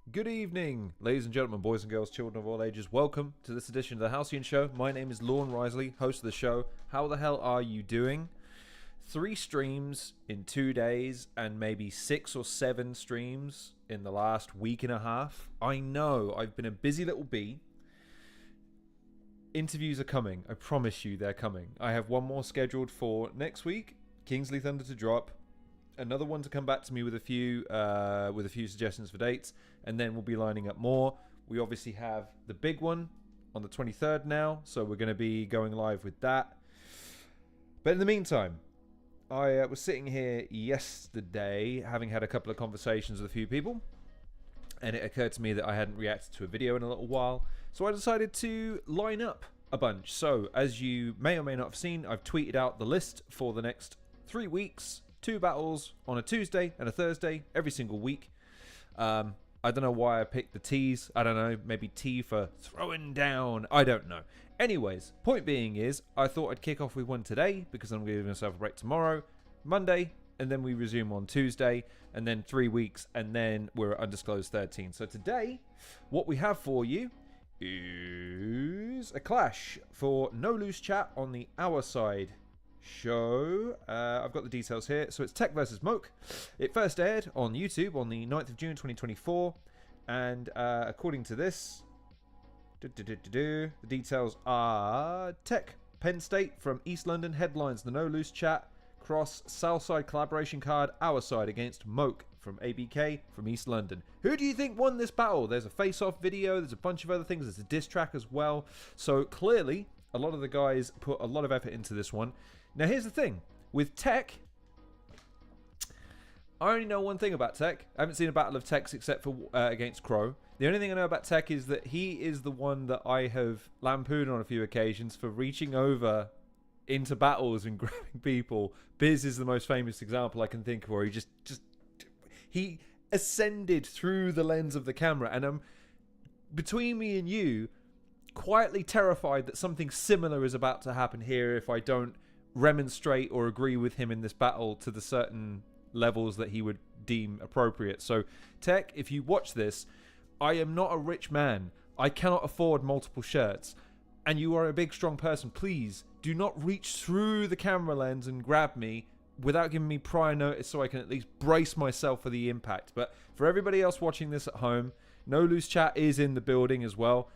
Good evening, ladies and gentlemen, boys and girls, children of all ages. Welcome to this edition of the Halcyon Show. My name is Lorne Risley, host of the show. How the hell are you doing? 3 streams in 2 days and maybe 6 or 7 streams in the last week and a half. I know, I've been a busy little bee. Interviews are coming. I promise you they're coming. I have one more scheduled for next week. Kingsley Thunder to drop. Another one to come back to me with a few suggestions for dates, and then we'll be lining up more. We obviously have the big one on the 23rd now, so we're going to be going live with that. But in the meantime, I was sitting here yesterday, having had a couple of conversations with a few people, and it occurred to me that I hadn't reacted to a video in a little while, so I decided to line up a bunch. So, as you may or may not have seen, I've tweeted out the list for the next 3 weeks. 2 battles on a Tuesday and a Thursday every single week. I don't know why I picked the T's. I don't know. Maybe T for throwing down. I don't know. Anyways, point being is, I thought I'd kick off with one today because I'm giving myself a break tomorrow, Monday, and then we resume on Tuesday, and then 3 weeks, and then we're at Undisclosed 13. So today, what we have for you is a clash for No Loose Chat on the Ourside show. I've got the details here. So it's TEK versus MOAK. It first aired on YouTube on the 9th of June 2024, and according to this, the details are: TEK Penstate from East London headlines the No Loose Chat cross Southside collaboration card Ourside against MOAK from ABK from East London. Who do you think won this battle? There's a face-off video, there's a bunch of other things, there's a diss track as well. So clearly a lot of the guys put a lot of effort into this one. Now, here's the thing. With TEK, I only know one thing about TEK. I haven't seen a battle of TEK's except for against Crow. The only thing I know about TEK is that he is the one that I have lampooned on a few occasions for reaching over into battles and grabbing people. Biz is the most famous example I can think of, where he he ascended through the lens of the camera. And I'm, between me and you, quietly terrified that something similar is about to happen here if I don't remonstrate or agree with him in this battle to the certain levels that he would deem appropriate. So TEK, if you watch this, I am not a rich man. I cannot afford multiple shirts, and you are a big strong person. Please do not reach through the camera lens and grab me without giving me prior notice, so I can at least brace myself for the impact. But for everybody else watching this at home, No Loose Chat is in the building as well.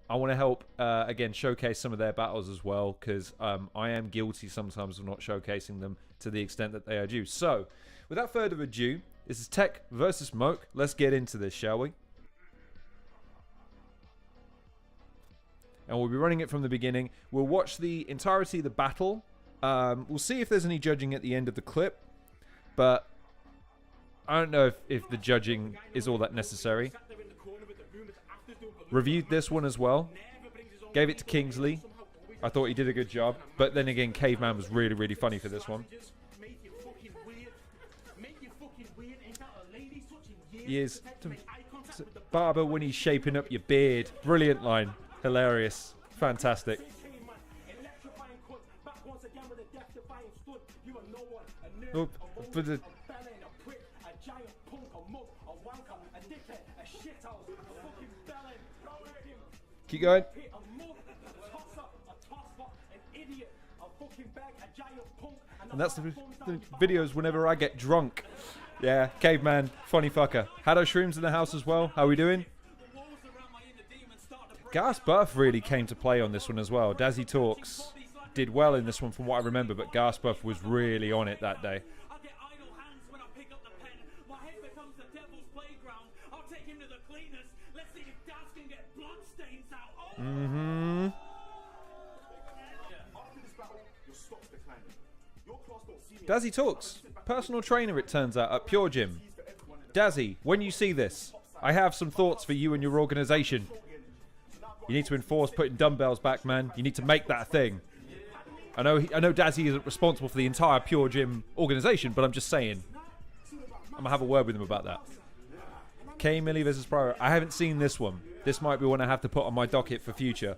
I want to help, again, showcase some of their battles as well, because I am guilty sometimes of not showcasing them to the extent that they are due. So, without further ado, this is TEK versus MOAK. Let's get into this, shall we? And we'll be running it from the beginning. We'll watch the entirety of the battle. We'll see if there's any judging at the end of the clip, but I don't know if the judging is all that necessary. Reviewed this one as well. Gave it to Kingsley. I thought he did a good job. But then again, Caveman was really, really funny for this one. He is barber when he's shaping up your beard. Brilliant line. Hilarious. Fantastic. Oh, for the... Keep going. And that's the videos whenever I get drunk. Yeah, Caveman, funny fucker. Had our shrooms in the house as well. How we doing? Gas Buff really came to play on this one as well. Dazzy Talks did well in this one from what I remember, but Gas Buff was really on it that day. Mm-hmm. Dazzy Talks, personal trainer it turns out at Pure Gym. Dazzy, when you see this, I have some thoughts for you and your organization. You need to enforce putting dumbbells back, man. You need to make that a thing. I know Dazzy isn't responsible for the entire Pure Gym organization, but I'm just saying. I'm gonna have a word with him about that. K Millie versus Pro. I haven't seen this one. This might be one I have to put on my docket for future.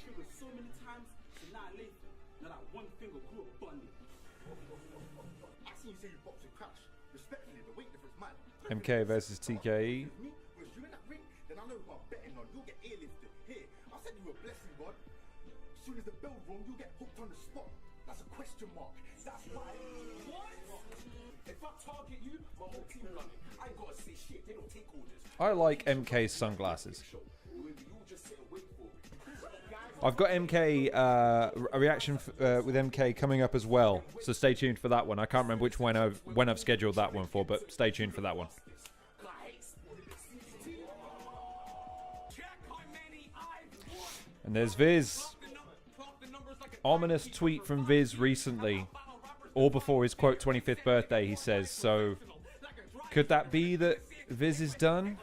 trigger so many times, it's annihilation. Now that one finger grew a bunny. I see you say you box with Crash. Respectfully, the weight difference, man. MK versus TKE. Me, was you in that ring? Then I know who I'm betting on. You'll get airlifted. Here, I said you were a blessing, God. As soon as the bell rung, you'll get hooked on the spot. That's a question mark. That's why. What? If I target you, my whole team running. I ain't gotta say shit. They don't take orders. I like MK's sunglasses. I've got MK a reaction with MK coming up as well, so stay tuned for that one. I can't remember which one when I've scheduled that one for, but stay tuned for that one. And there's Viz. Ominous tweet from Viz recently, or before his quote 25th birthday, he says. So could that be that Viz is done?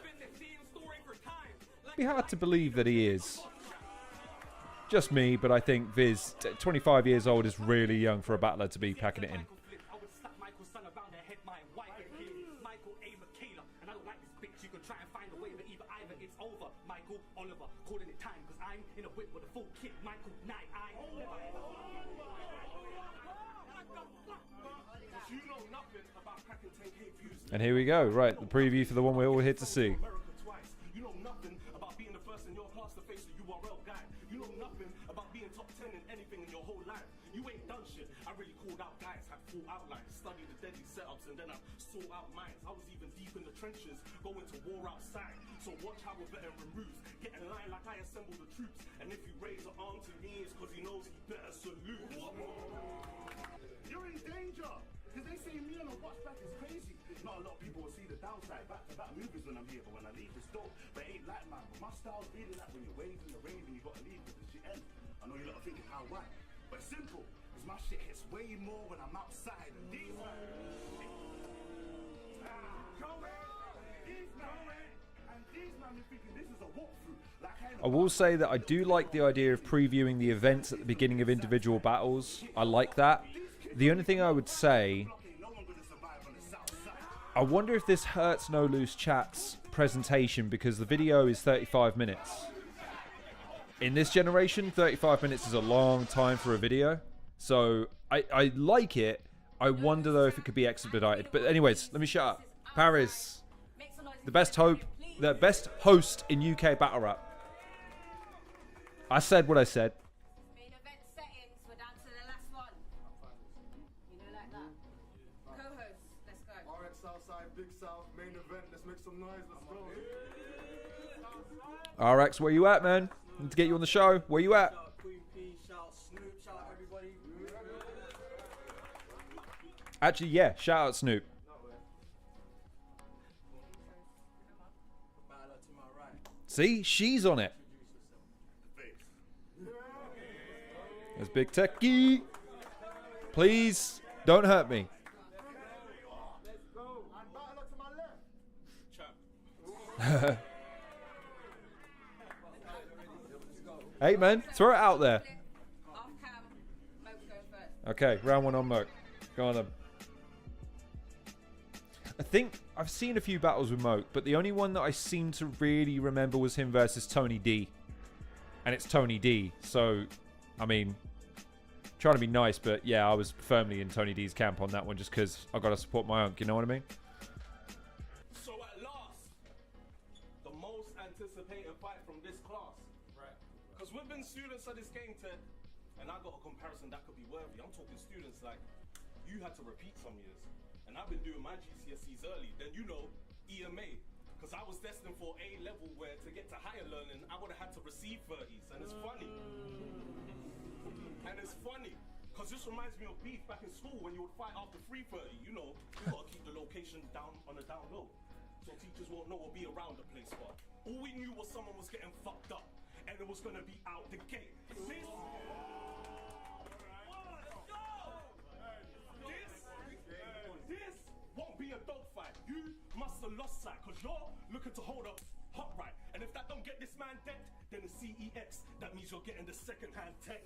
Be hard to believe that he is. Just me, but I think Viz, 25 years old, is really young for a battler to be packing it in. And here we go, right, the preview for the one we're all here to see. You know nothing about being the first in your class to face the URL guy. You know nothing about being top 10 in anything in your whole life. You ain't done shit. I really called out guys, had full outlines, studied the deadly setups, and then I sought out minds. I was even deep in the trenches, going to war outside. So watch how a veteran moves. Get in line like I assemble the troops. And if you raise an arm to me, it's because he knows he better salute. You're in danger. Because they say me on a watchback is crazy. Not a lot of people will see the downside. Back-to-back movies when I'm here, but when I leave, it's dope. But it ain't like, man. But my style's really like when you're waving the raving, you gotta leave because the shit ends. I know you're not thinking how why. But it's simple. Because my shit hits way more when I'm outside. And these man are thinking this is a walkthrough. I will say that I do like the idea of previewing the events at the beginning of individual battles. I like that. The only thing I would say, I wonder if this hurts No Loose Chat's presentation because the video is 35 minutes. In this generation, 35 minutes is a long time for a video. So I like it. I wonder though if it could be expedited. But anyways, let me shut up. Paris, the best host in UK battle rap. I said what I said. Main event settings, we're down to the last one. You know, like that. Co-host, let's go. Alright, Southside, Big South, main event. Let's make some noise. Let's go. RX, where you at, man? Need to get you on the show. Where you at? Shout out Queen P, shout out Snoop, shout out everybody. Actually, yeah. Shout out Snoop. See, she's on it. There's Big Techie. Please don't hurt me. Hey man, throw it out there. Off cam, Mo's going first. Okay, round one on MOAK. Go on then. I think I've seen a few battles with MOAK, but the only one that I seem to really remember was him versus Tony D. And it's Tony D, so, I mean, trying to be nice, but yeah, I was firmly in Tony D's camp on that one just because I've got to support my uncle, you know what I mean? So at last, the most anticipated fight from this class. Right. Because we've been students of this game, Ted, and I got a comparison that could be worthy. I'm talking students like, you had to repeat some years. And I've been doing my GCSEs early, then you know, EMA. Because I was destined for A level where to get to higher learning, I would have had to receive 30s. And it's funny. Because this reminds me of beef back in school when you would fight after 3:30. You know, you got to keep the location down on the down low. So teachers won't know or be around the place. But all we knew was someone was getting fucked up. And it was going to be out the gate. This won't be a dogfight. You must have lost sight because you're looking to hold up hot right. And if that don't get this man dead, then the CEX, that means you're getting the second-hand tech.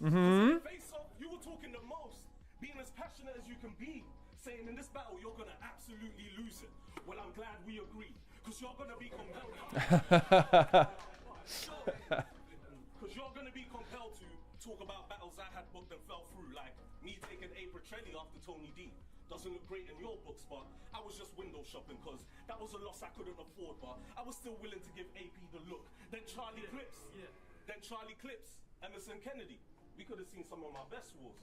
Face off, you were talking the most, being as passionate as you can be, saying in this battle you're gonna absolutely lose it. Well, I'm glad we agree, because you're gonna be compelled. Talk about battles I had booked and fell through, like me taking A. Petrelli after Tony D. Doesn't look great in your books, but I was just window shopping because that was a loss I couldn't afford, but I was still willing to give AP the look. Then Charlie Clips, Emerson Kennedy. We could have seen some of my best wars.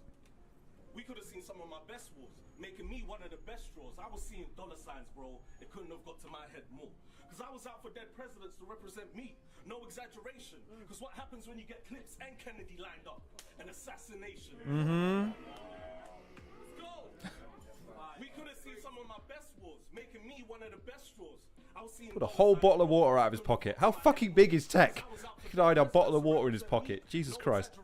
Making me one of the best draws. I was seeing dollar signs, bro. It couldn't have got to my head more. Because I was out for dead presidents to represent me. No exaggeration. Because what happens when you get Clips and Kennedy lined up? An assassination. Let's go. We could have seen some of my best wars, making me one of the best draws. I was seeing Put a whole bottle of water out of his pocket. How fucking big is Tech? He could hide a bottle of water in his pocket. Jesus Christ.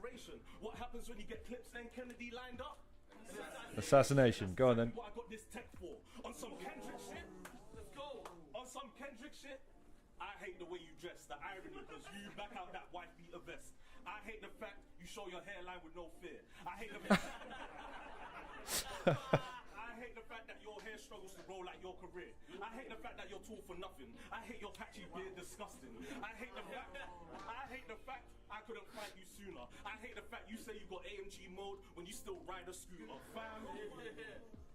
What happens when you get Clips and Kennedy lined up? Assassination. Go on then. What I got this tech for? On some Kendrick shit? Let's go. On some Kendrick shit? I hate the way you dress, the irony, because you back out that white beater vest. I hate the fact you show your hairline with no fear. I hate the fact that your hair struggles to grow like your career. I hate the fact that you're tall for nothing. I hate your patchy beard, disgusting. I hate the fact I couldn't fight you sooner. I hate the fact you say you got AMG mode when you still ride a scooter. Fam,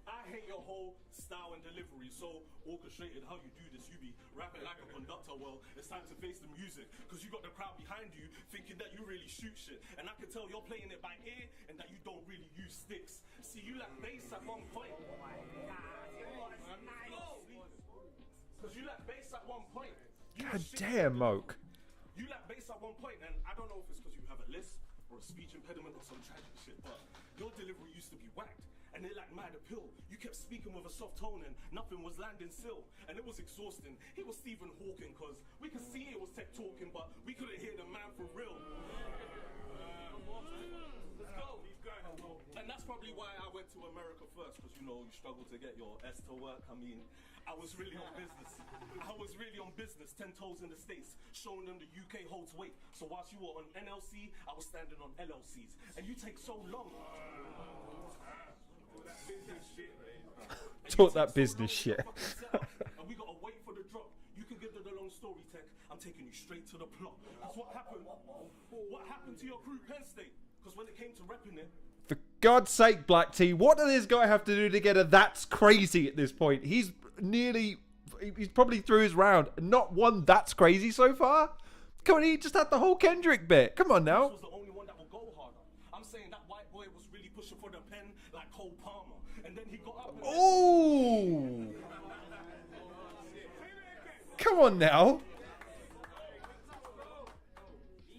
I hate your whole style and delivery. So orchestrated how you do this. You be rapping like a conductor. Well, it's time to face the music, because you got the crowd behind you thinking that you really shoot shit. And I can tell you're playing it by ear and that you don't really use sticks. See, you like bass at one point. Because you like bass at one point. God damn, MOAK. You like bass at one point, and I don't know if it's because you have a lisp or a speech impediment or some tragic shit, but your delivery used to be whacked, and it like mad appeal. You kept speaking with a soft tone and nothing was landing still, and it was exhausting. He was Stephen Hawking, because we could see it was Tech talking, but we couldn't hear the man for real. Let's go. And that's probably why I went to America first, because you know you struggle to get your S to work. I mean, I was really on business. 10 toes in the States, showing them the UK holds weight. So whilst you were on NLC, I was standing on LLCs. And you take so long. Talk that business shit. And we gotta wait for the drop. You can give the long story, Tech. I'm taking you straight to the plot. That's what happened. What happened to your crew, Penstate? Because when it came to repping it, for God's sake, Black T, what does this guy have to do to get a that's crazy at this point? He's probably through his round. Not one that's crazy so far. Come on, he just had the whole Kendrick bit. Come on now. this was the only one that will go harder. I'm saying that white boy was really pushing for the pen like Cole Palmer. And then he got up and Oh! Come on now.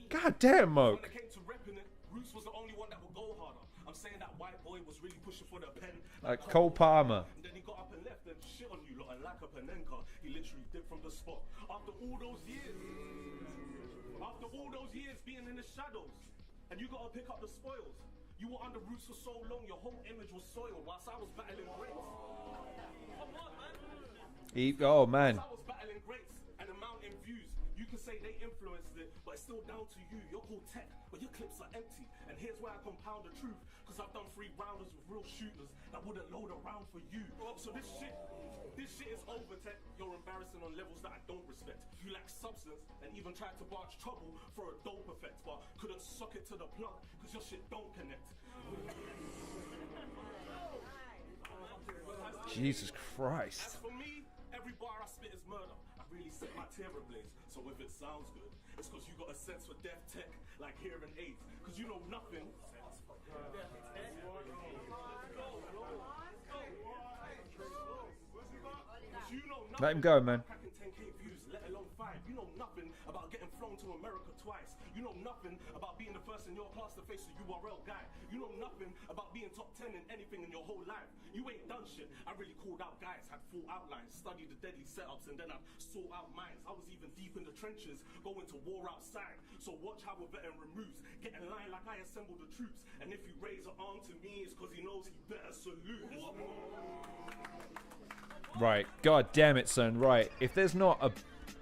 God damn, MOAK. when it came to repping it, Roots was the only one that would go harder. I'm saying that white boy was really pushing for the pen Like Cole Palmer. And then he got up and left and shit on you lot, and like a Panenka, he literally dipped from the spot. After all those years being in the shadows, and you gotta pick up the spoils. You were under Roots for so long, your whole image was soiled whilst I was battling greats. Come on, man. Oh man. I was battling greats and the mountain views. You can say they influenced it, but it's still down to you. You're called Tech, but your clips are empty. And here's where I compound the truth, because I've done 3 rounders with real shooters that wouldn't load a round for you. So this shit is over, Tech. You're embarrassing on levels that I don't respect. You lack substance and even tried to barge trouble for a dope effect, but couldn't suck it to the plug because your shit don't connect. Jesus Christ. As for me, every bar I spit is murder. I really set my tear ablaze. So if it sounds good, it's because you got a sense for death, Tech, like hearing AIDS. Because you know nothing. Let him go, man. Cracking 10K views, let alone 5. You know nothing about getting flown to America twice. You know nothing about being the first in your class to face the URL guy. You know nothing about being top 10 in anything in your whole life. You ain't done shit. I really called out guys, had full outlines, studied the deadly setups, and then I'd sort out minds. I was even deep in the trenches, going to war outside. So watch how a veteran removes. Get in line like I assembled the troops. And if you raise an arm to me, it's because he knows he better salute. Right. God damn it, son. Right. If there's not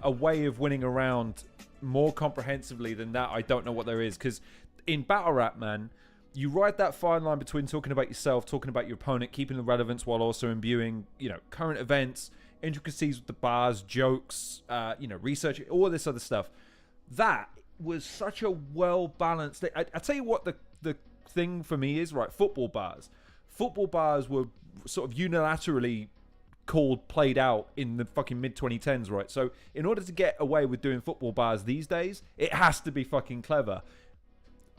a way of winning a round more comprehensively than that, I don't know what there is. Because in battle rap, man, you ride that fine line between talking about yourself, talking about your opponent, keeping the relevance while also imbuing, current events, intricacies with the bars, jokes, research, all this other stuff. That was such a well-balanced thing. I tell you what, the thing for me is, right, football bars. Football bars were sort of unilaterally played out in the fucking mid-2010s, right? So in order to get away with doing football bars these days, it has to be fucking clever.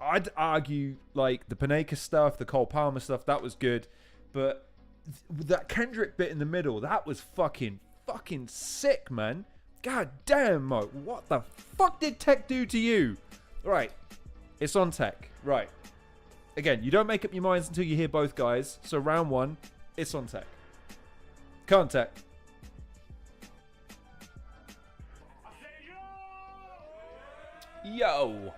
I'd argue, like, the Pinnaker stuff, the Cole Palmer stuff, that was good. But that Kendrick bit in the middle, that was fucking sick, man. God damn, Mo. What the fuck did TEK do to you? Right. It's on TEK. Right. Again, you don't make up your minds until you hear both guys. So round one, it's on TEK. Come on, TEK. Yo.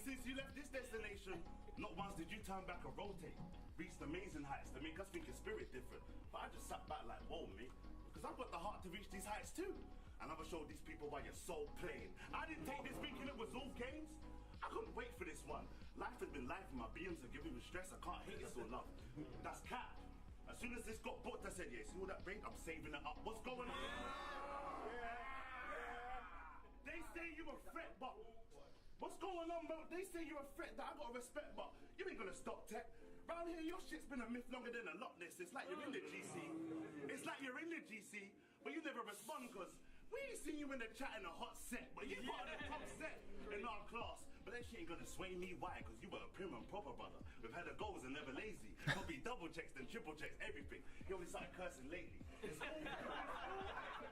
Since you left this destination, not once did you turn back or rotate. Reached amazing heights to make us think your spirit different. But I just sat back like, whoa, mate. Because I've got the heart to reach these heights too. And I'ma show these people why you're so plain. I didn't take this thinking it was all games. I couldn't wait for this one. Life has been life and my beings are giving me stress. I can't hate it so love. That's cap. As soon as this got booked, I said, yeah, see all that brain? I'm saving it up. What's going on? They say you a threat, but what's going on, bro? They say you're a threat that I gotta respect, but you ain't gonna stop TEK. Round here, your shit's been a myth longer than a Loch Ness. It's like you're in the GC. It's like you're in the GC, but you never respond, cause we ain't seen you in the chat in a hot set, but you part of the top set in our class. But that shit ain't gonna sway me, why? Cause you were a prim and proper brother. We've had the goals and never lazy. Probably double checks and triple checks, everything. He only started cursing lately. It's cool.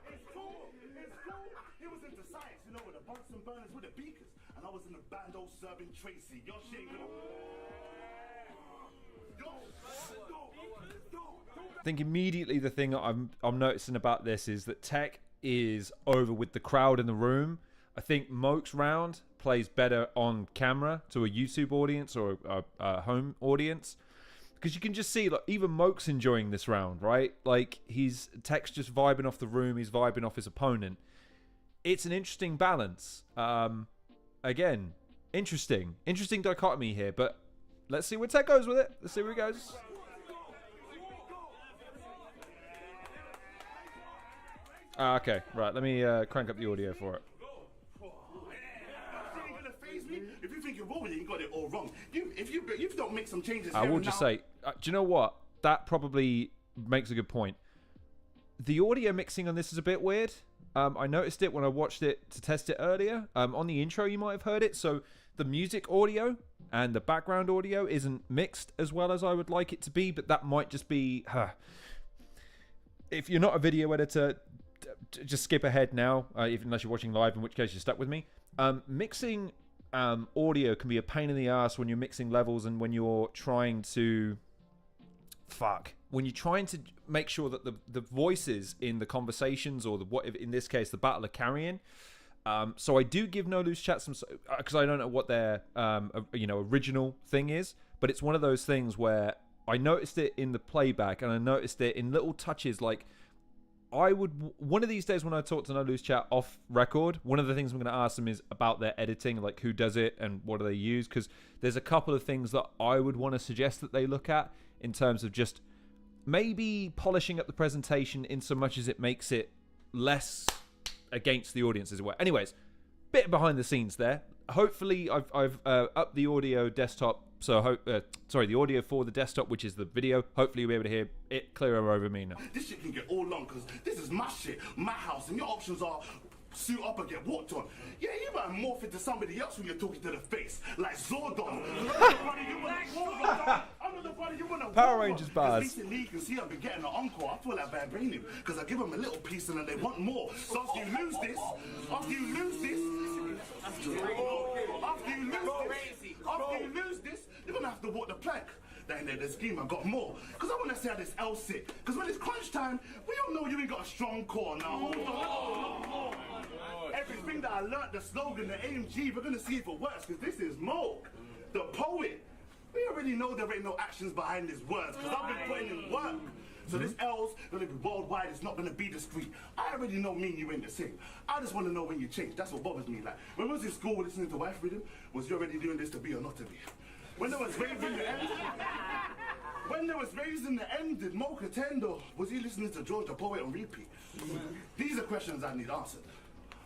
It's cool. It's cool. He was into science, you know, with the Bunsen burners with the beakers. And I was in the bando serving Tracy. Your shit ain't gonna... I think immediately the thing I'm noticing about this is that TEK is over with the crowd in the room. I think MOAK's round plays better on camera to a YouTube audience or a home audience, because you can just see, like, even MOAK's enjoying this round, right? Like, TEK's just vibing off the room, he's vibing off his opponent. It's an interesting balance. Again, interesting dichotomy here, but let's see where TEK goes with it. Let's see where he goes. Okay, right. Let me crank up the audio for it. If you think you're wrong, you got it all wrong. If you don't make some changes, I will just say, do you know what? That probably makes a good point. The audio mixing on this is a bit weird. I noticed it when I watched it to test it earlier. On the intro, you might have heard it. So the music audio and the background audio isn't mixed as well as I would like it to be, but that might just be... If you're not a video editor, just skip ahead now, unless you're watching live, in which case you're stuck with me. Mixing audio can be a pain in the ass when you're mixing levels and when you're trying to... When you're trying to make sure that the voices in the conversations, or what in this case the battle, are carrying. So I do give No Loose Chat some, because I don't know what their original thing is, but it's one of those things where I noticed it in the playback and I noticed it in little touches. Like, one of these days when I talk to No Loose Chat off record, one of the things I'm going to ask them is about their editing, like who does it and what do they use, because there's a couple of things that I would want to suggest that they look at in terms of just maybe polishing up the presentation in so much as it makes it less against the audience as well. Anyways, bit behind the scenes there. Hopefully I've upped the audio desktop, so the audio for the desktop, which is the video. Hopefully you'll be able to hear it clearer over me now. This shit can get all long because this is my shit, my house, and your options are suit up and get walked on. Yeah, you might morph into somebody else when you're talking to the face, like Zordon. Power Rangers bars. Recently, you can see I've been getting an encore. I feel like vibranium because I give them a little piece and then they want more. So after you lose this, you're gonna have to walk the plank. Then the scheme, I got more. Because I want to see how this L sit. Because when it's crunch time, we all know you ain't got a strong core. Now, hold on. Everything that I learned, the slogan, the AMG, we're going to see if it works. Because this is MOAK, the poet. We already know there ain't no actions behind his words. Because I've been putting in work. So this L's going to be worldwide. It's not going to be discreet. I already know me and you ain't the same. I just want to know when you change. That's what bothers me. Like, when I was in school listening to Wife Rhythm, was you already doing this to be or not to be? When there was raving the end, when there was was raised in the end. Did MOAK attend, or was he listening to George the Poet on repeat? These are questions I need answered.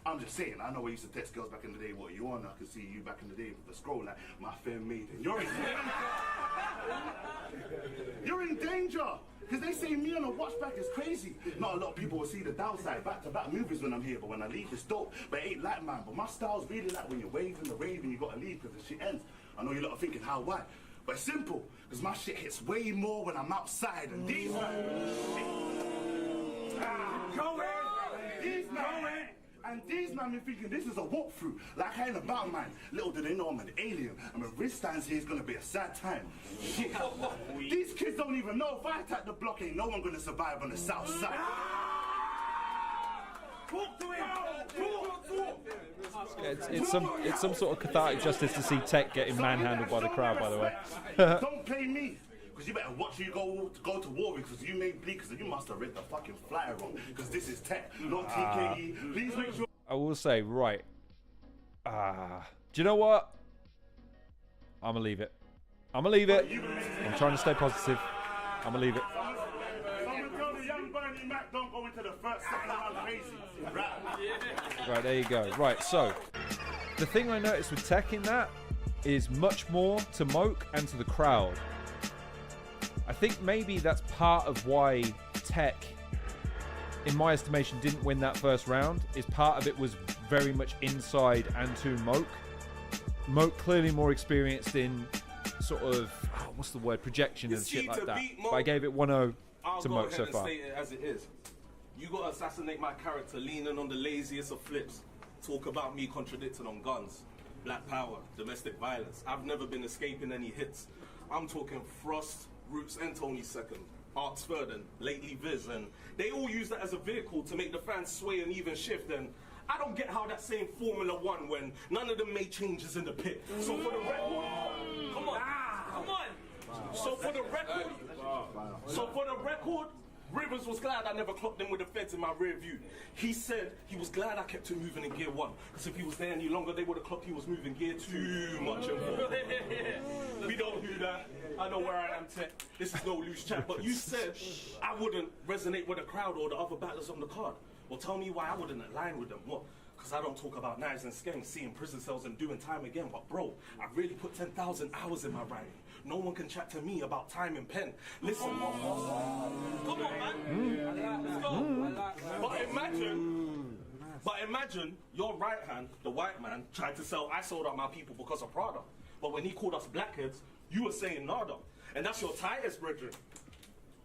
I'm just saying, I know I used to text girls back in the day, what you on? I could see you back in the day with the scroll like, my fair maiden. You're in danger. You're in danger. Because they say me on a watchback is crazy. Not a lot of people will see the downside, back-to-back movies when I'm here, but when I leave it's dope. But it ain't like mine. But my style's really like when you're waving the rave and you gotta leave because the shit ends. I know you lot are thinking, how, why? But it's simple, because my shit hits way more when I'm outside. And these man... And these man be thinking this is a walkthrough, like I ain't about mine. Little do they know I'm an alien, and when Riz stands here, it's gonna be a sad time. Shit. These kids don't even know if I attack the block, ain't no one gonna survive on the Southside. Talk to him! Talk to him! It's some sort of cathartic justice to see TEK getting manhandled by the crowd, by the way. Don't play me. Because you better watch you go to war because you may bleed because you must have read the fucking flyer wrong because this is TEK, not TKE. Please make sure. I will say, right. Do you know what? I'm going to leave it. I'm going to leave it. I'm trying to stay positive. I'm going to leave it. Someone tell the young Bernie Mac don't go into the first, second round crazy. Right, there you go. Right, so the thing I noticed with TEK in that is much more to MOAK and to the crowd. I think maybe that's part of why TEK, in my estimation, didn't win that first round. Is part of it was very much inside and to MOAK. MOAK clearly more experienced in sort of, what's the word, projection and shit like that. But I gave it 1-0 to MOAK so far. State it as it is. You got to assassinate my character, leaning on the laziest of flips. Talk about me contradicting on guns, black power, domestic violence. I've never been escaping any hits. I'm talking Frost, Roots and Tony Second, Arts Third, and lately Viz, and they all use that as a vehicle to make the fans sway and even shift. And I don't get how that same Formula One when none of them made changes in the pit. So for the record, come on. So for the record, Rivers was glad I never clocked him with the feds in my rear view. He said he was glad I kept him moving in gear 1, because if he was there any longer, they would have clocked he was moving gear too much. We don't do that. I know where I am, TEK. This is no loose chat. But you said I wouldn't resonate with the crowd or the other battlers on the card. Well, tell me why I wouldn't align with them. What? Because I don't talk about knives and schemes, seeing prison cells and doing time again. But bro, I really put 10,000 hours in my writing. No one can chat to me about time and pen. Listen. Come on, man. Let's go. But imagine your right hand, the white man, tried to sell, I sold out my people because of Prada. But when he called us blackheads, you were saying nada. And that's your tightest brethren.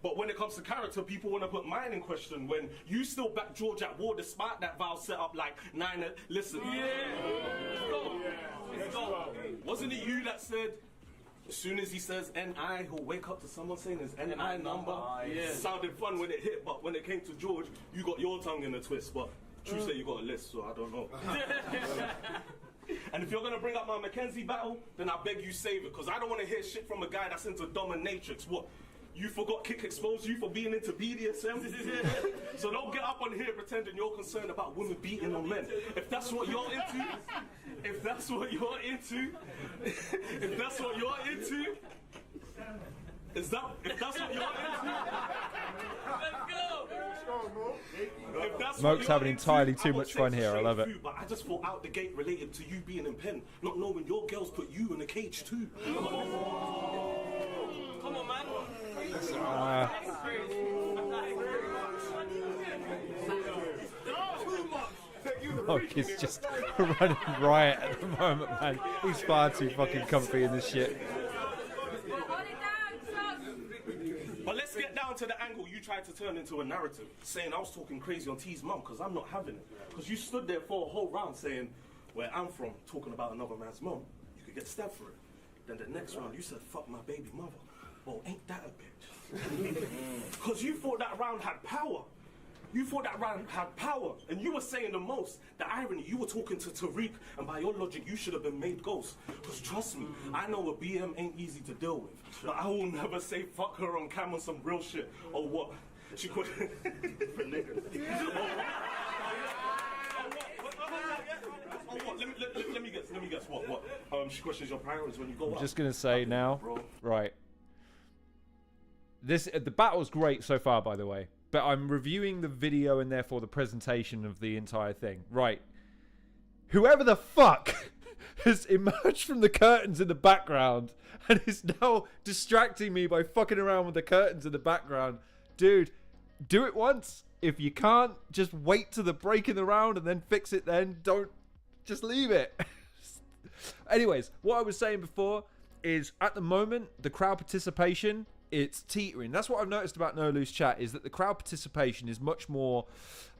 But when it comes to character, people want to put mine in question when you still back George at war despite that vow set up like 9. Listen. Let's go. Wasn't it you that said, as soon as he says NI, he'll wake up to someone saying his NI number? Yeah. Sounded fun when it hit, but when it came to George, you got your tongue in a twist. But true say you got a list, so I don't know. And if you're going to bring up my Mackenzie battle, then I beg you save it, because I don't want to hear shit from a guy that's into dominatrix. What? You forgot Kick exposed you for being into BDSM? So don't get up on here pretending you're concerned about women beating on men. If that's what you're into, if that's what you're into, if that's what you're into, if that's what you're into, let's go. If that's MOAK's having entirely too much fun here. I love it. But I just thought out the gate related to you being in pen, not knowing your girls put you in a cage too. Come on, man. MOAK is just running riot at the moment, man. He's far too fucking comfy in this shit. But let's get down to the angle you tried to turn into a narrative, saying I was talking crazy on T's mum, because I'm not having it. Because you stood there for a whole round saying, where I'm from, talking about another man's mum, you could get stabbed for it. Then the next round you said, fuck my baby mother. Well, ain't that a bitch? Because you thought that round had power. You thought that round had power, and you were saying the most. The irony, you were talking to Tariq, and by your logic, you should have been made ghost. Because trust me, I know a BM ain't easy to deal with. But I will never say fuck her on cam on some real shit. Or what? She could. For niggas. Let me guess. What? She questions your priorities when you go out. I'm just gonna say now, right? The battle's great so far, by the way. But I'm reviewing the video and therefore the presentation of the entire thing. Right. Whoever the fuck has emerged from the curtains in the background and is now distracting me by fucking around with the curtains in the background. Dude, do it once. If you can't, just wait to the break in the round and then fix it then. Don't, just leave it. Anyways, what I was saying before is at the moment, the crowd participation, it's teetering. That's what I've noticed about No Loose Chat, is that the crowd participation is much more,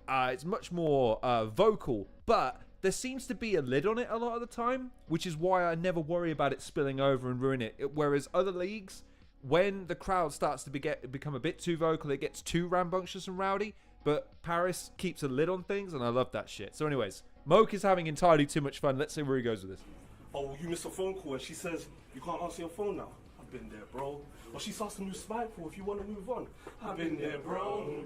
vocal, but there seems to be a lid on it a lot of the time, which is why I never worry about it spilling over and ruin it. Whereas other leagues, when the crowd starts to become a bit too vocal, it gets too rambunctious and rowdy, but Paris keeps a lid on things, and I love that shit. So anyways, MOAK is having entirely too much fun. Let's see where he goes with this. Oh, you missed a phone call and she says, you can't answer your phone now. I've been there, bro. Or she starts to move spiteful if you want to move on. I've been there, bro.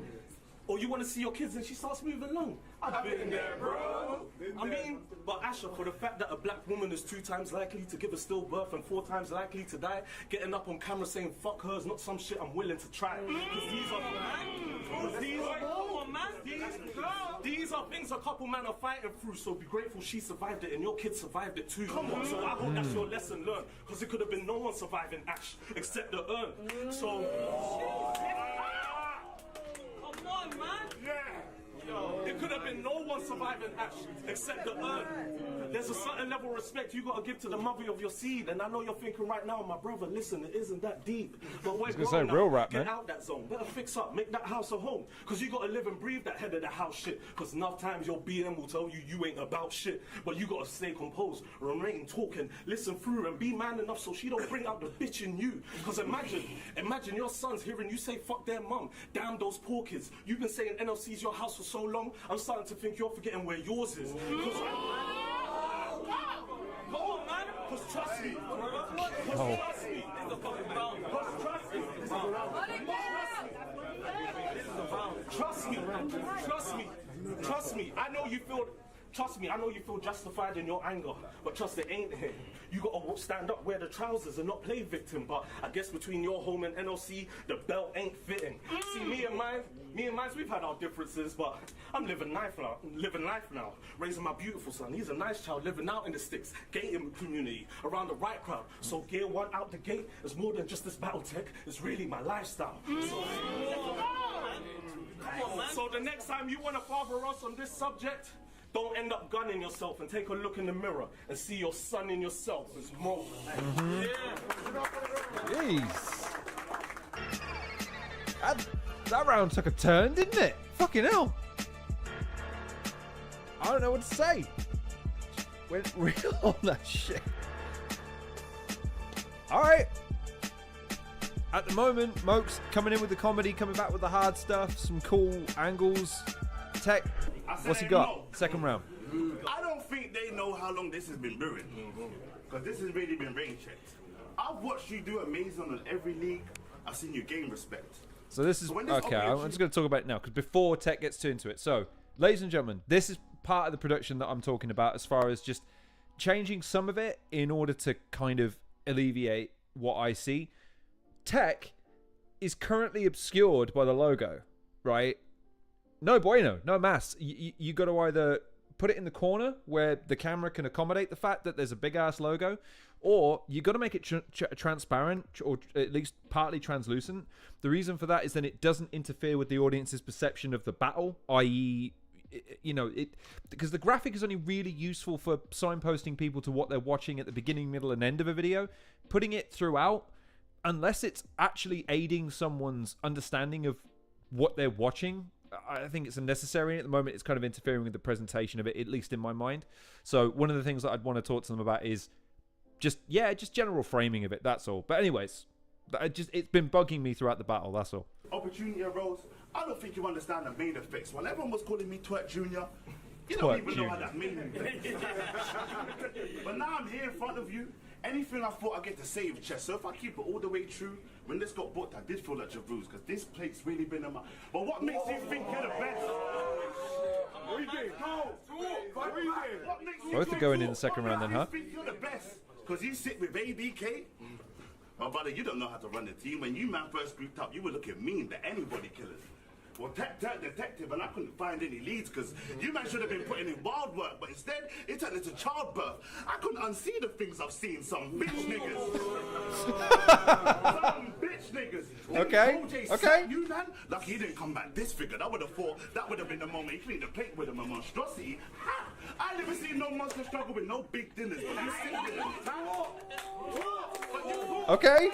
Or you want to see your kids and she starts moving along. I've been there, bro. I mean, but Asha, for the fact that a black woman is 2 times likely to give a stillbirth and 4 times likely to die, getting up on camera saying fuck her is not some shit I'm willing to try. These are things a couple men are fighting through, so be grateful she survived it and your kids survived it too. Come on, so I hope that's your lesson learned, because it could have been no one surviving Ash except the urn. So come on, man. Yeah. It could have been no one surviving Ash except the urn. There's a certain level of respect you gotta give to the mother of your seed, and I know you're thinking right now, my brother, listen, it isn't that deep. But we're grown now. Real rap, get man. out that zone. Better fix up, make that house a home, because you gotta live and breathe that head of the house shit. Because enough times your BM will tell you you ain't about shit, but you gotta stay composed, remain talking, listen through, and be man enough so she don't bring out the bitch in you. Because imagine your sons hearing you say fuck their mum. Damn those poor kids. You've been saying NLC's your house for so long, I'm starting to think you're forgetting where yours is. Come on, man. Because trust me. Trust me. I know you feel. Trust me, I know you feel justified in your anger, but trust it ain't him. You gotta stand up, wear the trousers and not play victim, but I guess between your home and NLC, the belt ain't fitting. See, me and mine, we've had our differences, but I'm living life now. Raising my beautiful son, he's a nice child, living out in the sticks, gating community, around the right crowd. So gear 1 out the gate is more than just this battle tech, it's really my lifestyle. So the next time you wanna father us on this subject, don't end up gunning yourself and take a look in the mirror and see your son in yourself. It's more. Jeez. That round took a turn, didn't it? Fucking hell. I don't know what to say. Went real on that shit. Alright. At the moment, MOAK's coming in with the comedy, coming back with the hard stuff, some cool angles. TEK, what's he got? No. Second round. I don't think they know how long this has been brewing, because this has really been rain checked. I've watched you do amazing on every league. I've seen you gain respect. So this is So when this okay. I'm just going to talk about it now, because before TEK gets too into it. So, ladies and gentlemen, this is part of the production that I'm talking about, as far as just changing some of it in order to kind of alleviate what I see. TEK is currently obscured by the logo, right? No bueno, no mas. You got to either put it in the corner where the camera can accommodate the fact that there's a big ass logo, or you got to make it transparent, or at least partly translucent. The reason for that is then it doesn't interfere with the audience's perception of the battle, i.e., because the graphic is only really useful for signposting people to what they're watching at the beginning, middle, and end of a video. Putting it throughout, unless it's actually aiding someone's understanding of what they're watching, I think it's unnecessary. At the moment, it's kind of interfering with the presentation of it, at least in my mind. So one of the things that I'd want to talk to them about is just general framing of it. That's all. But anyways, it's been bugging me throughout the battle. That's all. Opportunity arose. I don't think you understand the main effects. When everyone was calling me Twerk Junior, you don't even know how that main effect is. But now I'm here in front of you. Anything I thought I get to say with chest. So if I keep it all the way true, when this got booked, I did feel like Javuz, because this plate's really been a. But what makes you think you're the best? What you did? No. What you did? What makes you Both are going in the second round then, huh? Think you're the best because you sit with ABK. My brother, you don't know how to run the team. When you man first grouped up, you were looking mean to anybody killers. Well, detective, and I couldn't find any leads because you man should have been putting in wild work, but instead it turned into childbirth. I couldn't unsee the things I've seen. Some bitch niggas. Some bitch niggas. Okay. Okay. You man, lucky he didn't come back this figure. I would have thought that would have been the moment he cleaned the plate with him, a monstrosity. Ha! I never seen no monster struggle with no big dinners. But you sit with him. Okay.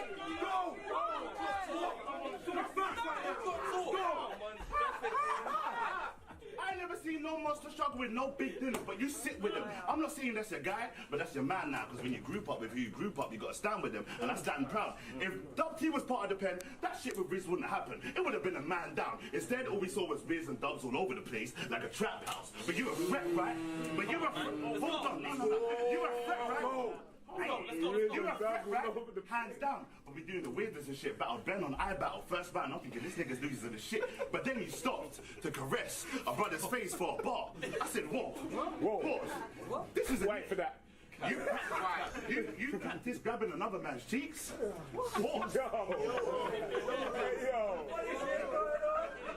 I never seen no monster struggle with no big dinners, but you sit with him. I'm not saying that's your guy, but that's your man now, because when you group up with who you group up, you got to stand with him, and I stand proud. If Dub T was part of the pen, that shit with Riz wouldn't happen. It would have been a man down. Instead, all we saw was Riz and Dubs all over the place, like a trap house. But you a threat, right? But you a threat. Hold on, no. You a threat, right? You're a threat, right? Hands down. But we doing the weirdness and shit. Battle Ben on iBattle. First round, I'm thinking this nigga's losing the shit. But then he stopped to caress a brother's face for a bar. I said, whoa. Pause. This is Wait for that. You practice grabbing another man's cheeks? Pause.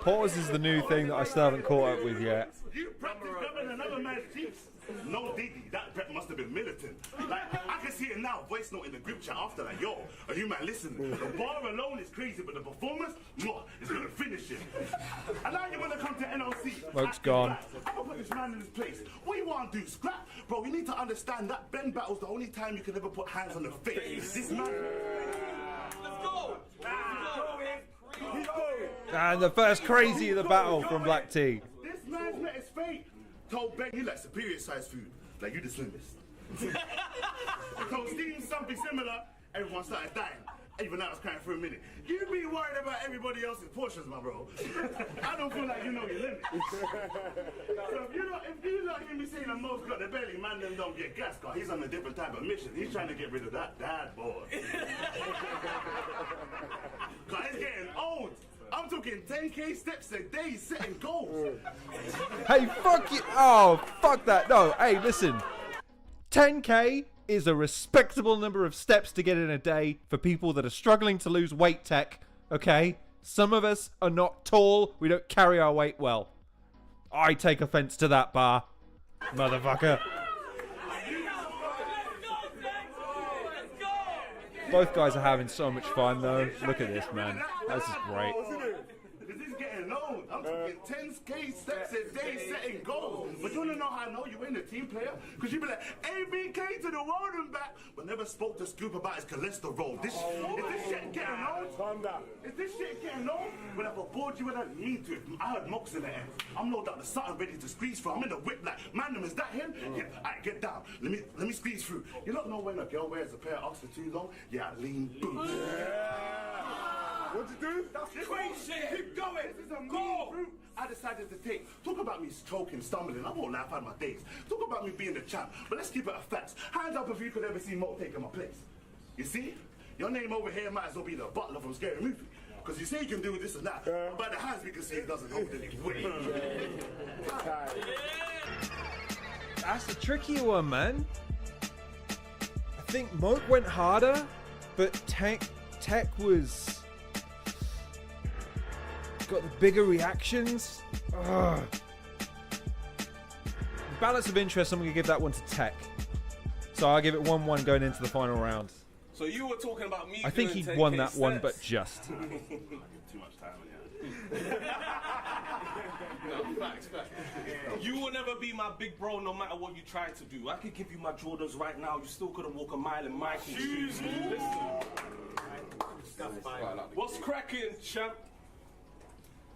Pause is the new thing that I still haven't caught up with yet. You practice grabbing another man's cheeks? No Diddy, that rep must have been militant. Like, I can see it now, voice note in the group chat after, like, yo, are you man listening? The bar alone is crazy, but the performance, is gonna finish it. And now you wanna come to NLC. Smoke's gone. I'm gonna put this man in his place. What you wanna do, scrap? Bro, you need to understand that Ben battle's the only time you can ever put hands on the face. This man... Let's go! And the first crazy of the battle from Black T. This man's met his fate. Told Ben you like superior sized food, like you the slimmest. Told Steve something similar, everyone started dying. Even I was crying for a minute. You be worried about everybody else's portions, my bro. I don't feel like you know your limit. So if you not hear me saying the most got the belly, man, them don't get gas, cause he's on a different type of mission. He's trying to get rid of that dad boy. Cause it's getting old. I'm talking 10K steps a day, setting goals. Hey, fuck you. Oh, fuck that. No, hey, listen. 10K is a respectable number of steps to get in a day for people that are struggling to lose weight, Tech. Okay? Some of us are not tall. We don't carry our weight well. I take offense to that, bar. Motherfucker. Both guys are having so much fun, though. Look at this, man. This is great. This is getting old. I'm talking 10K steps a day setting goals. But you wanna know how I know you ain't a team player? Because you be like, ABK to the world and back, but never spoke to Scoop about his cholesterol. Is this shit getting old? Calm down. Is this shit getting old? When I bored you when I need to. I heard Mox in the air. I'm loaded up the something ready to squeeze through. I'm in the whip like, man, is that him? Yeah, alright, get down. Let me squeeze through. You don't know when a girl wears a pair of Oxford too long? Yeah, lean boots. What'd you do? That's crazy. Keep going. This is a mean route I decided to take. Talk about me choking, stumbling. I won't laugh at my days. Talk about me being the champ. But let's keep it a fact. Hands up if you could ever see MOAK taking my place. You see? Your name over here might as well be the butler from Scary Movie. Because you say you can do this and that. By the hands we can see it doesn't hold any weight. That's a trickier one, man. I think MOAK went harder, but Tech was... got the bigger reactions. Ugh. Balance of interest, I'm going to give that one to Tech. So I'll give it 1-1 going into the final round. So you were talking about me. I think he won that one, but just. Too much time, No, facts. You will never be my big bro no matter what you try to do. I could give you my Jordans right now. You still couldn't walk a mile in my shoes. What's cracking, champ?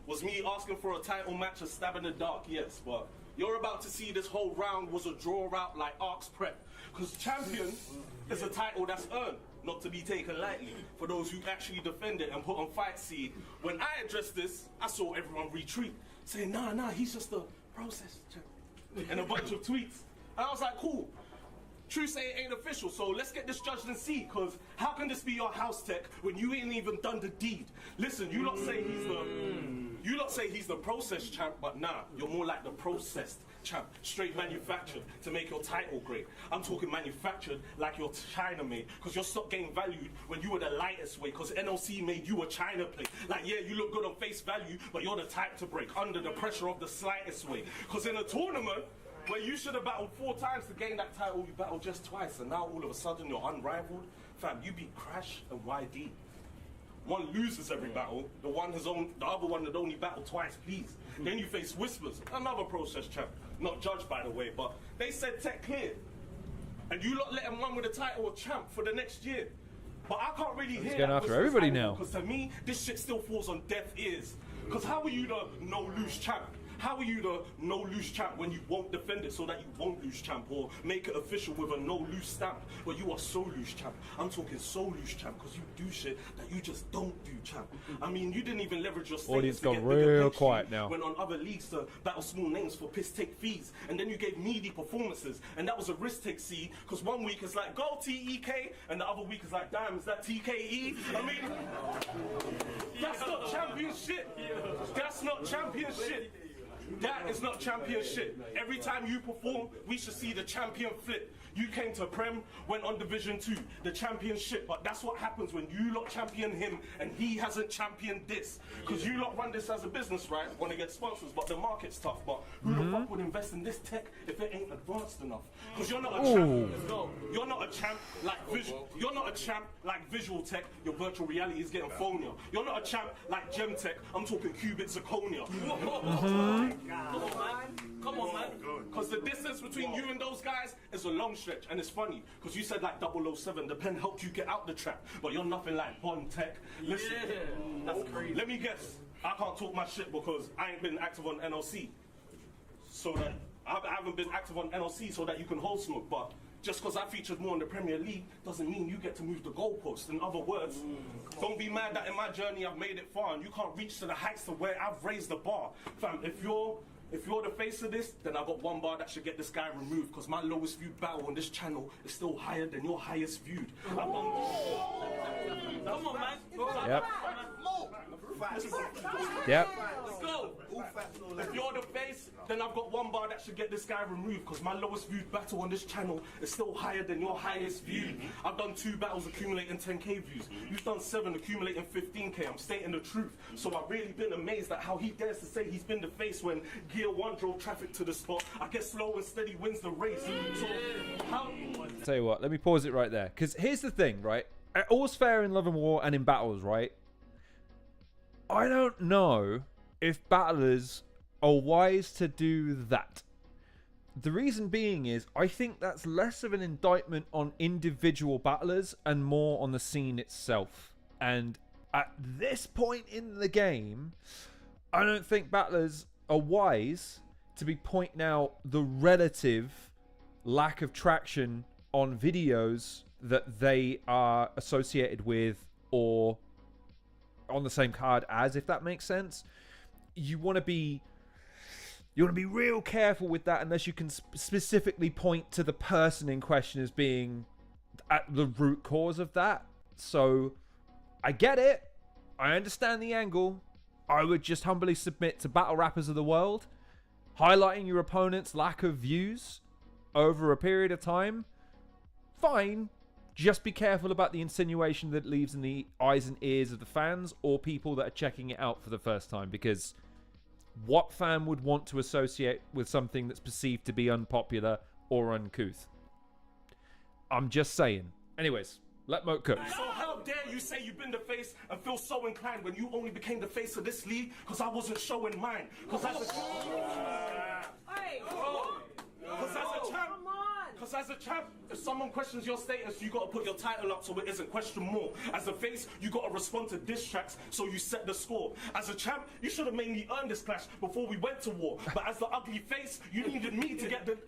Was me asking for a title match or stab in the dark? Yes, but you're about to see this whole round was a draw out like Ark's prep. Because champion is a title that's earned, not to be taken lightly, for those who actually defend it and put on fight seed. When I addressed this, I saw everyone retreat, saying, nah, he's just a process champ. And a bunch of tweets. And I was like, cool. True say it ain't official, so let's get this judged and see, because how can this be your house, Tech, when you ain't even done the deed? Listen, you lot say he's the process champ, but nah, you're more like the processed champ, straight manufactured to make your title great. I'm talking manufactured like you're China made, because your stock getting valued when you were the lightest weight, because NLC made you a China play. Like, yeah, you look good on face value, but you're the type to break under the pressure of the slightest weight. Because in a tournament where you should have battled 4 times to gain that title, you battled just twice, and now all of a sudden you're unrivaled. Fam, you beat Crash and YD. One loses every battle, the other one had only battled twice, please. Then you face Whispers, another process champ. Not judged, by the way, but they said TEK clear. And you lot let him run with the title of champ for the next year. But I can't really hear going after everybody now. Because to me, this shit still falls on deaf ears. Because how are you the no-lose champ? How are you the no-lose champ when you won't defend it so that you won't lose champ, or make it official with a no-lose stamp? But you are so loose champ. I'm talking so loose champ because you do shit that you just don't do champ. I mean, you didn't even leverage your status Audience to got get bigger real than quiet you. now. Went on other leagues to battle small names for piss-take fees. And then you gave meaty performances. And that was a risk-take seed, because one week it's like, go TEK, and the other week is like, damn, is that TKE? I mean, that's not champion shit. That's not champion shit. That is not championship. Every time you perform, we should see the champion flip. You came to Prem, went on Division 2, the championship. But that's what happens when you lot champion him and he hasn't championed this. Because you lot run this as a business, right? Want to get sponsors, but the market's tough. But who the fuck would invest in this tech if it ain't advanced enough? Because you're not a champ. You're not a champ like visual. You're not a champ like visual tech. Your virtual reality is getting phonier. You're not a champ like gem tech. I'm talking qubit zirconia. Come on, man. Because the distance between you and those guys is a long stretch. And it's funny, because you said like 007, the pen helped you get out the trap. But you're nothing like Bond Tech. Listen, that's crazy. Let me guess. I can't talk my shit because I ain't been active on NLC. So that I haven't been active on NLC so that you can hold smoke. But just because I featured more in the Premier League doesn't mean you get to move the goalpost. In other words, don't be mad that in my journey I've made it far and you can't reach to the heights to where I've raised the bar. Fam, if you're the face of this, then I've got one bar that should get this guy removed, because my lowest viewed battle on this channel is still higher than your highest viewed. Come on, man. Yep. Yep. Let's go. If you're the face, then I've got one bar that should get this guy removed, because my lowest viewed battle on this channel is still higher than your highest viewed. I've done 2 battles accumulating 10k views. You've done 7 accumulating 15k. I'm stating the truth. So I've really been amazed at how he dares to say he's been the face when Gear 1 drove traffic to the spot. I guess slow and steady wins the race. So how... Tell you what, let me pause it right there. Because here's the thing, right? All's fair in love and war and in battles, right? I don't know if battlers are wise to do that. The reason being is I think that's less of an indictment on individual battlers and more on the scene itself. And at this point in the game, I don't think battlers are wise to be pointing out the relative lack of traction on videos that they are associated with or on the same card as, if that makes sense. You want to be real careful with that unless you can specifically point to the person in question as being at the root cause of that. So I get it. I understand the angle. I would just humbly submit to battle rappers of the world, highlighting your opponent's lack of views over a period of time. Fine. Just be careful about the insinuation that it leaves in the eyes and ears of the fans or people that are checking it out for the first time, because what fan would want to associate with something that's perceived to be unpopular or uncouth? I'm just saying. Anyways, let MOAK cook. So how dare you say you've been the face and feel so inclined when you only became the face of this league because I wasn't showing mine. Because as a champ, if someone questions your status, you gotta put your title up so it isn't questioned more. As a face, you gotta respond to diss tracks so you set the score. As a champ, you should have made me earn this clash before we went to war. But as the ugly face, you needed me to get the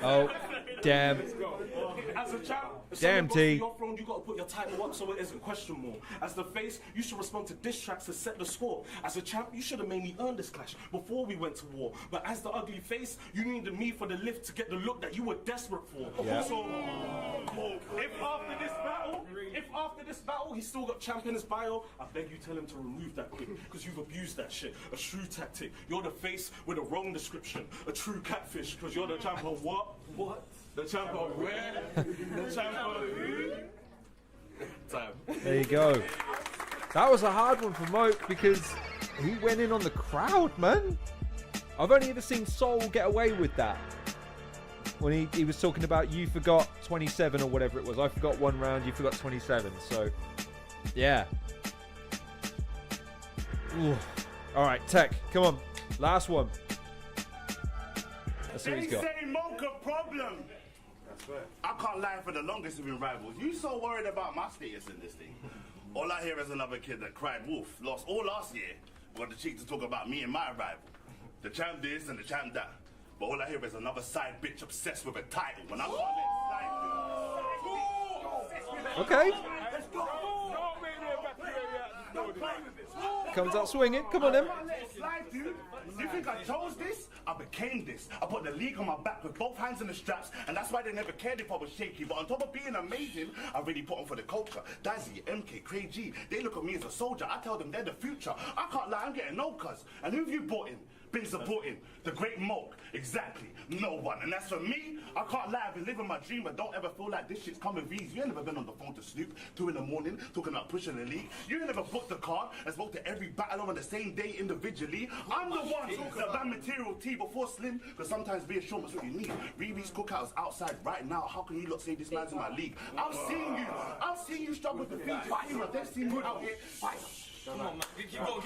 Oh, damn. As a champ, if Damn, someone goes T. to your throne, you got to put your title up so it isn't questioned more. As the face, you should respond to diss tracks to set the score. As a champ, you should have made me earn this clash before we went to war. But as the ugly face, you needed me for the lift to get the look that you were desperate for. Yeah. So, if after this battle he's still got champ in his bio, I beg you tell him to remove that quick, because you've abused that shit. A true tactic. You're the face with a wrong description. A true catfish, because you're the champ of what? What? The champ of where? The champ of who? Time. There you go. That was a hard one for MOAK because he went in on the crowd, man. I've only ever seen Soul get away with that. When he was talking about you forgot 27 or whatever it was. I forgot one round, you forgot 27. So, yeah. Ooh. All right, TEK, come on. Last one. Let's see what They he's got. say Monk a problem. That's right. I can't lie, for the longest we've been rivals. You so worried about my status in this thing. All I hear is another kid that cried wolf. Lost all last year. Got the cheek to talk about me and my rival. The champ this and the champ that. But all I hear is another side bitch obsessed with a title. When I can't let slide. Okay. Comes out swinging. Come on, then. Slide, dude. You think I chose this? I became this. I put the league on my back with both hands in the straps, and that's why they never cared if I was shaky. But on top of being amazing, I really put on for the culture. Dazzy, MK, Craig G, they look at me as a soldier. I tell them they're the future. I can't lie, I'm getting no cuz. And who have you brought in? Been supporting? The great MOAK. Exactly. No one. And as for me, I can't lie, I've been living my dream, but don't ever feel like this shit's coming easy. You ain't never been on the phone to Snoop, 2 in the morning, talking about pushing the league. You ain't never booked a card and spoke to every battler on the same day individually. I'm the one that ran material T before Slim, because sometimes reassurance what you need. Riri's cookout is outside right now. How can you not say this man's in my league? I've seen you struggle to feed your team, but they've seen you out here. Come on, man. Keep going.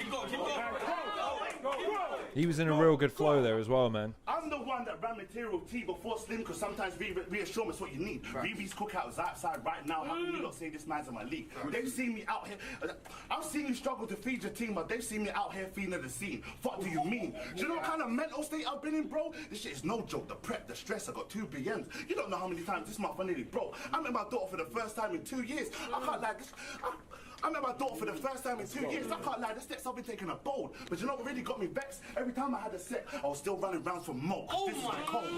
He was in a real good flow there as well, man. I'm the one that ran material T before Slim, because sometimes reassurance what you need. Riri's cookout is outside right now. How can you not say this man's in my league? They've seen me out here. I've seen you struggle to feed your team, but they've seen me out here feeding the scene. Fuck do you mean? Do you know what kind of mental state I've been in, bro? This shit is no joke. The prep, the stress. I got 2 BMs. You don't know how many times this month I nearly broke. I met my daughter for the first time in 2 years. I can't lie. I met my daughter for the first time in 2 years. I can't lie, the steps I've been taking are bold. But you know what really got me vexed? Every time I had a set, I was still running rounds for MOAK. This is the code.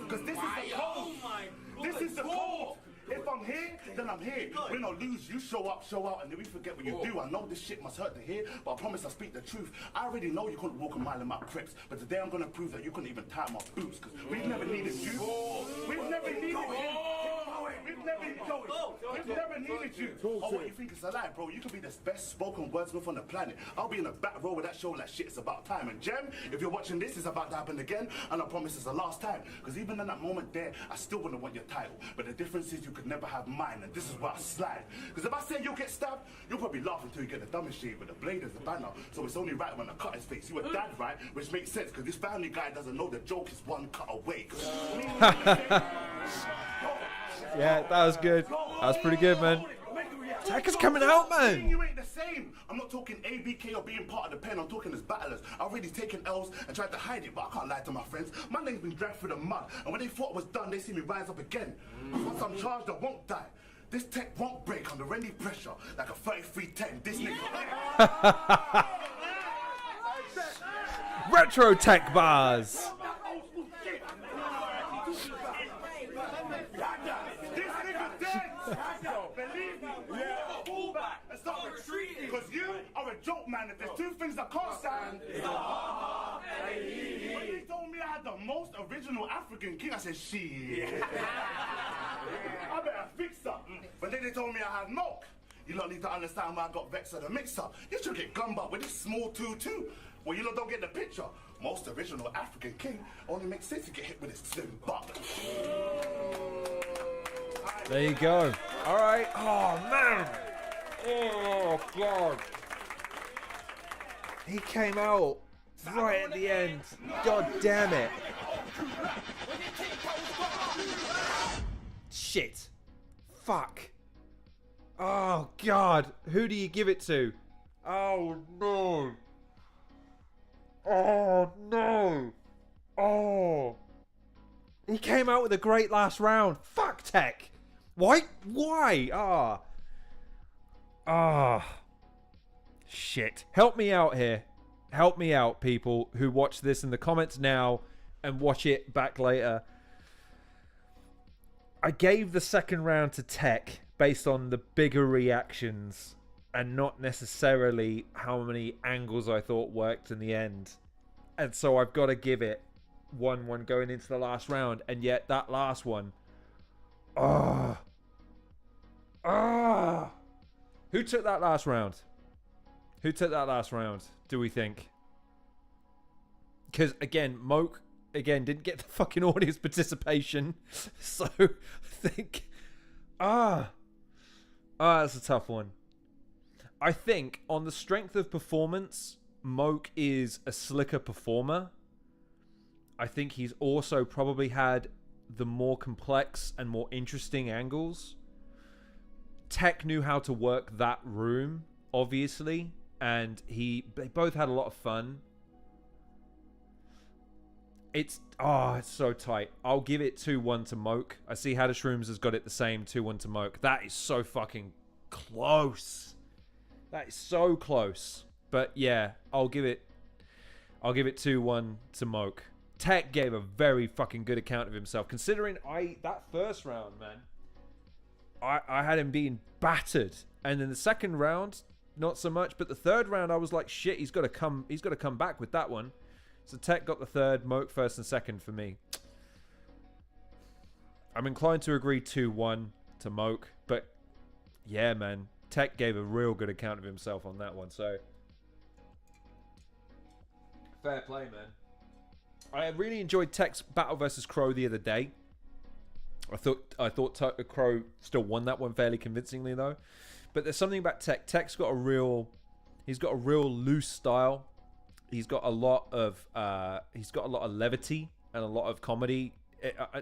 Because this is the code. This is the code. If I'm here, then I'm here. Win or lose, you show up, and then we forget what you do. I know this shit must hurt to hear, but I promise I speak the truth. I already know you couldn't walk a mile in my crips, but today I'm gonna prove that you couldn't even tie my boots, because we've never needed you. We've never needed you. We've never needed you. Oh, what you think is a lie, bro? You could be the best spoken wordsmith on the planet. I'll be in the back row with that show like shit, it's about time. And Jem, if you're watching this, it's about to happen again, and I promise it's the last time. Because even in that moment there, I still wouldn't want your title. But the difference is you could never have mine, and this is where I slide. Because if I say you'll get stabbed, you'll probably laugh until you get the dumbest shade with the blade as the banner. So it's only right when I cut his face. You were dad, right? Which makes sense, because this family guy doesn't know the joke is one cut away. Yeah, that was good. That was pretty good, man. TEK is coming out, man. You ain't the same. I'm not talking ABK or being part of the pen. I'm talking as battlers. I've already taken L's and tried to hide it, but I can't lie to my friends. My name's been dragged through the mud, and when they thought it was done, they see me rise up again. Once I'm charged, I won't die. This TEK won't break under any pressure, like a 3310. This nigga. Retro TEK bars. Believe me, pull back and stop retreating. Because you are a joke, man. If there's 2 things I can't stand, when they told me I had the most original African king, I said, shit. I better fix up. But then they told me I had MOAK. You don't need to understand why I got vexed at the mix-up. You should get gummed up with this small 2-2. Well, you don't get the picture. Most original African king only makes sense to get hit with his slim butt. There you go. All right. Oh, man. Oh, God. He came out right at the end. God damn it. Shit. Fuck. Oh, God. Who do you give it to? Oh, no. Oh, no. Oh. He came out with a great last round. Fuck TEK. Why? Shit. Help me out here. Help me out, people who watch this in the comments now and watch it back later. I gave the second round to TEK based on the bigger reactions and not necessarily how many angles I thought worked in the end. And so I've got to give it 1-1 going into the last round. And yet that last one... Who took that last round? Who took that last round, do we think? Because, again, MOAK, didn't get the fucking audience participation. So, I think... that's a tough one. I think, on the strength of performance, MOAK is a slicker performer. I think he's also probably had the more complex and more interesting angles. TEK knew how to work that room, obviously, and they both had a lot of fun. It's so tight. I'll give it 2-1 to MOAK. I see How to Shrooms has got it the same, 2-1 to MOAK. That is so fucking close. That is so close. But yeah, I'll give it 2-1 to MOAK. TEK gave a very fucking good account of himself, considering that first round, man, I had him being battered, and then the second round, not so much, but the third round, I was like, shit, he's got to come back with that one. So TEK got the third, MOAK first and second for me. I'm inclined to agree 2-1 to MOAK, but yeah, man, TEK gave a real good account of himself on that one. So fair play, man. I really enjoyed TEK's battle versus Crow the other day. I thought Crow still won that one fairly convincingly though. But there's something about TEK. TEK's got a real loose style. He's got a lot of levity and a lot of comedy.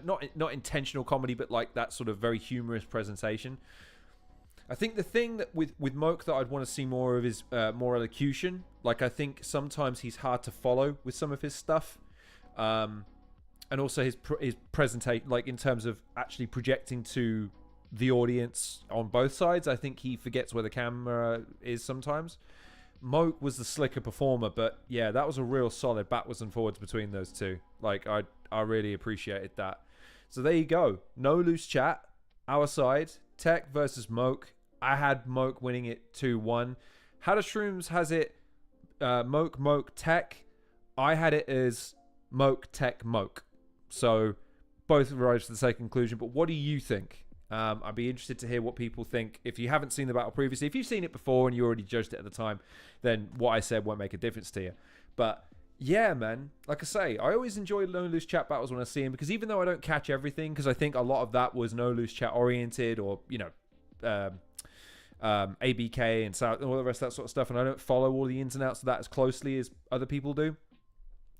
Not intentional comedy, but like that sort of very humorous presentation. I think the thing that with MOAK that I'd want to see more of is more elocution. Like, I think sometimes he's hard to follow with some of his stuff. And also his presentation, like in terms of actually projecting to the audience on both sides, I think he forgets where the camera is sometimes. MOAK was the slicker performer, but yeah, that was a real solid backwards and forwards between those two. Like, I really appreciated that. So there you go. No loose chat. Ourside, TEK versus MOAK. I had MOAK winning it 2-1. How to Shrooms has it MOAK, TEK. I had it as MOAK, TEK, MOAK. So both arrived to the same conclusion. But what do you think? I'd be interested to hear what people think. If you haven't seen the battle previously, if you've seen it before and you already judged it at the time, then what I said won't make a difference to you. But yeah, man, like I say, I always enjoy no loose chat battles when I see them, because even though I don't catch everything, because I think a lot of that was no loose chat oriented, or ABK and South and all the rest of that sort of stuff, and I don't follow all the ins and outs of that as closely as other people do.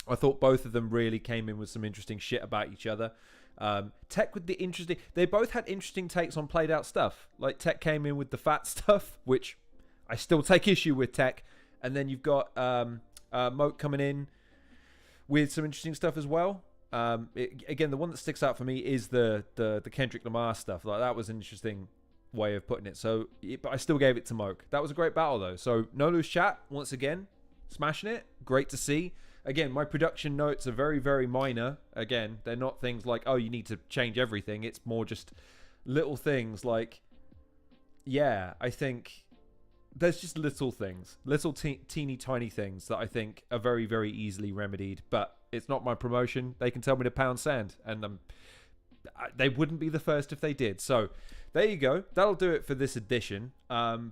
I thought both of them really came in with some interesting shit about each other. TEK with the interesting... They both had interesting takes on played out stuff. Like, TEK came in with the fat stuff, which I still take issue with TEK. And then you've got MOAK coming in with some interesting stuff as well. Again, the one that sticks out for me is the Kendrick Lamar stuff. Like, that was an interesting way of putting it. So, but I still gave it to MOAK. That was a great battle, though. So, no loose chat, once again, smashing it. Great to see. Again, my production notes are very, very minor. Again, they're not things like, oh, you need to change everything. It's more just little things like, yeah, I think there's just little things, little teeny tiny things that I think are very, very easily remedied. But it's not my promotion. They can tell me to pound sand, and they wouldn't be the first if they did. So there you go. That'll do it for this edition.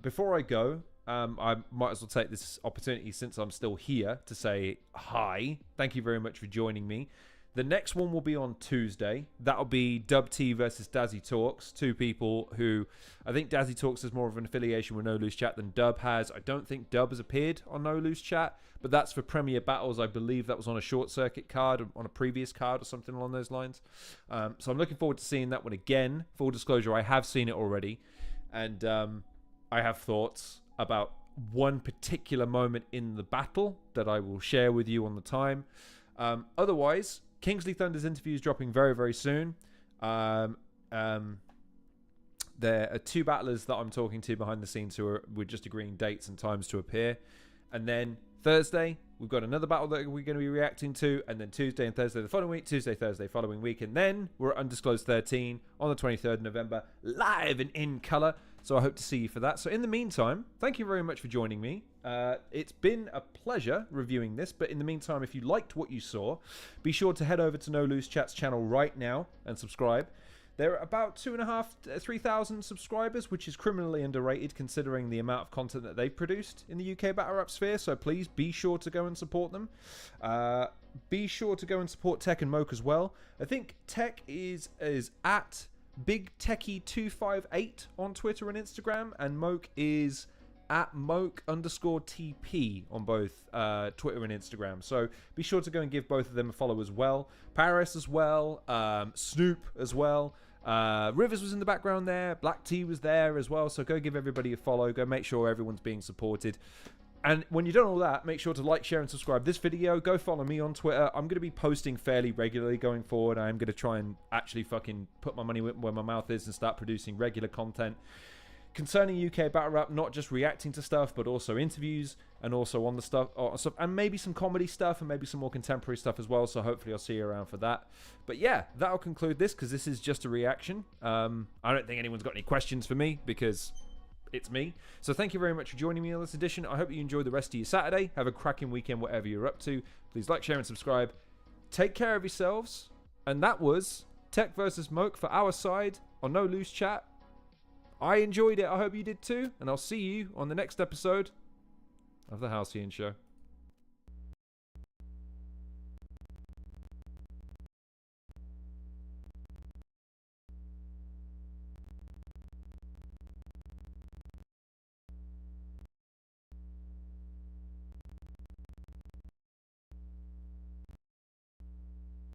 Before I go, I might as well take this opportunity, since I'm still here, to say hi. Thank you very much for joining me. The next one will be on Tuesday. That'll be Dub T versus Dazzy Talks. Two people who... I think Dazzy Talks has more of an affiliation with No Loose Chat than Dub has. I don't think Dub has appeared on No Loose Chat, but that's for Premier Battles. I believe that was on a short circuit card, on a previous card or something along those lines. So I'm looking forward to seeing that one again. Full disclosure, I have seen it already. And I have thoughts about one particular moment in the battle that I will share with you on the time. Otherwise, Kingsley Thunder's interview is dropping very, very soon. There are 2 battlers that I'm talking to behind the scenes who we're just agreeing dates and times to appear. And then Thursday, we've got another battle that we're going to be reacting to. And then Tuesday and Thursday the following week. Tuesday, Thursday following week. And then we're at Undisclosed 13 on the 23rd of November, live and in colour. So I hope to see you for that. So in the meantime, thank you very much for joining me. It's been a pleasure reviewing this. But in the meantime, if you liked what you saw, be sure to head over to No Loose Chat's channel right now and subscribe. There are about 2,500 to 3,000 subscribers, which is criminally underrated considering the amount of content that they've produced in the UK battle rap sphere. So please be sure to go and support them. Be sure to go and support TEK and MOAK as well. I think TEK is at BigTechie258 on Twitter and Instagram, and MOAK is at MOAK_TP on both Twitter and Instagram. So be sure to go and give both of them a follow as well. Paris as well. Snoop as well. Rivers was in the background there. Black T was there as well. So go give everybody a follow. Go make sure everyone's being supported. And when you've done all that, make sure to like, share, and subscribe this video. Go follow me on Twitter. I'm going to be posting fairly regularly going forward. I'm going to try and actually fucking put my money where my mouth is and start producing regular content concerning UK battle rap, not just reacting to stuff, but also interviews and also on the stuff, and maybe some comedy stuff and maybe some more contemporary stuff as well. So hopefully I'll see you around for that. But yeah, that'll conclude this because this is just a reaction. I don't think anyone's got any questions for me because it's me. So thank you very much for joining me on this edition. I hope you enjoy the rest of your Saturday. Have a cracking weekend, whatever you're up to. Please like, share, and subscribe. Take care of yourselves. And that was TEK versus MOAK for Ourside on No Loose Chat. I enjoyed it. I hope you did too. And I'll see you on the next episode of the Halcyon Show.